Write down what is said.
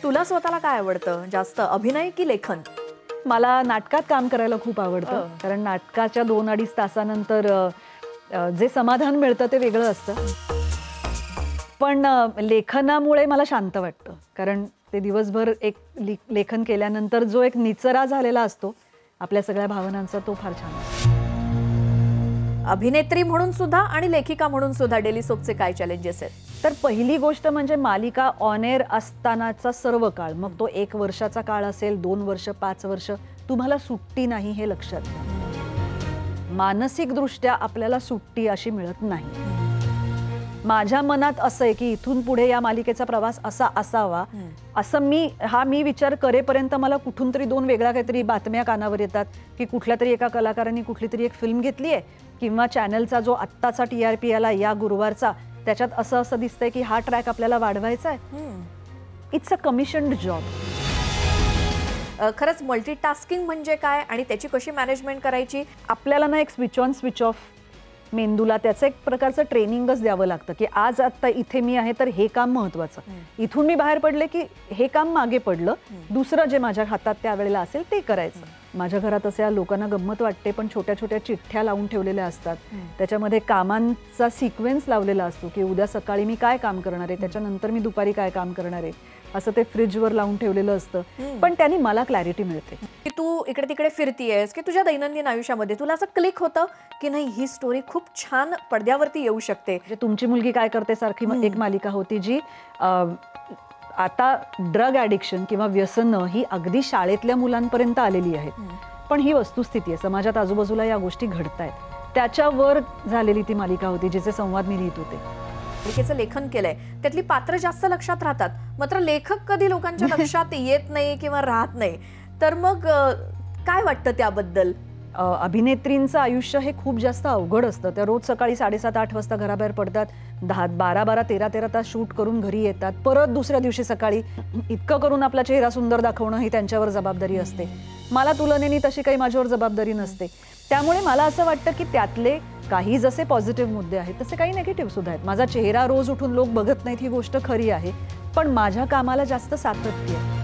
तुला स्वतःला काय आवडतं जास्त, अभिनय की लेखन? मला नाटकात काम करायला खूप आवडतं, कारण नाटकाच्या 2-2.5 तासानंतर जे समाधान मिळतं ते वेगळं असतं. पण लेखनामुळे मला शांत वाटतं, कारण ते दिवसभर एक लेखन केल्यानंतर जो एक निचरा झालेला असतो आपल्या सगळ्या भावनांचा, तो फार छान असतो. अभिनेत्री म्हणून सुद्धा आणि लेखिका म्हणून सुद्धा डेली सोपचे काय चॅलेंजेस आहेत? तर पहिली गोष्ट म्हणजे मालिका ऑन एअर असतानाचा सर्व काळ, मग तो 1 वर्षाचा काळ असेल, 2 वर्ष, 5 वर्ष, तुम्हाला सुट्टी नाही हे लक्षात घ्या. मानसिकदृष्ट्या आपल्याला सुट्टी अशी मिळत नाही. माझ्या मनात असं आहे की इथून पुढे या मालिकेचा प्रवास असा असावा, असं मी विचार करेपर्यंत मला कुठून तरी 2 वेगळ्या काहीतरी बातम्या कानावर येतात की कुठल्या तरी एका कलाकारांनी कुठली तरी एक फिल्म घेतली आहे, किंवा चॅनलचा जो आत्ताचा TRP आला या गुरुवारचा, त्याच्यात असं दिसतंय की हा ट्रॅक आपल्याला वाढवायचा आहे. It's a commissioned job. खरंच मल्टीटास्किंग म्हणजे काय आणि त्याची कशी मॅनेजमेंट करायची? आपल्याला ना एक स्विच ऑन स्विच ऑफ मेंदूला त्याचं एक प्रकारचं ट्रेनिंगच द्यावं लागतं की आज आत्ता इथे मी आहे तर हे काम महत्त्वाचं, इथून मी बाहेर पडले की हे काम मागे पडलं, दुसरं जे माझ्या हातात त्यावेळेला असेल ते करायचं. माझ्या घरात असे लोकांना गंमत वाटते, पण छोट्या छोट्या चिठ्ठ्या लावून ठेवलेल्या असतात, त्याच्यामध्ये कामांचा सिक्वेन्स लावलेला असतो की उद्या सकाळी मी काय काम करणार आहे, त्याच्यानंतर मी दुपारी काय काम करणार आहे, असं ते फ्रीजवर लावून ठेवलेलं असतं. पण त्यांनी मला क्लॅरिटी मिळते की तू इकडे तिकडे फिरतीयेस की तुझ्या दैनंदिन आयुष्यामध्ये तुला असं क्लिक होतं की नाही ही स्टोरी खूप छान पडद्यावरती येऊ शकते. म्हणजे तुमची मुलगी काय करते सारखी एक मालिका होती जी आता ड्रग ॲडिक्शन किंवा व्यसनं ही अगदी शाळेतल्या मुलांपर्यंत आलेली आहेत, पण ही वस्तुस्थिती आहे, समाजात आजूबाजूला या गोष्टी घडतायत, त्याच्यावर झालेली ती मालिका होती जिचे संवाद मी लिहित होते. मालिकेचं लेखन केलंय, त्यातली पात्र जास्त लक्षात राहतात, मात्र लेखक कधी लोकांच्या लक्षात येत नाही किंवा राहत नाही, तर मग काय वाटतं त्याबद्दल? अभिनेत्रींचं आयुष्य हे खूप जास्त अवघड असतं. त्या रोज सकाळी 7:30-8 वाजता घराबाहेर पडतात, 12-12, 13-13 तास शूट करून घरी येतात, परत दुसऱ्या दिवशी सकाळी इतकं करून आपला चेहरा सुंदर दाखवणं ही त्यांच्यावर जबाबदारी असते. मला तुलनेने तशी काही माझ्यावर जबाबदारी नसते. त्यामुळे मला असं वाटतं की त्यातले काही जसे पॉझिटिव्ह मुद्दे आहेत तसे काही नेगेटिव्ह सुद्धा आहेत. माझा चेहरा रोज उठून लोक बघत नाहीत ही गोष्ट खरी आहे, पण माझ्या कामाला जास्त सातत्य आहे.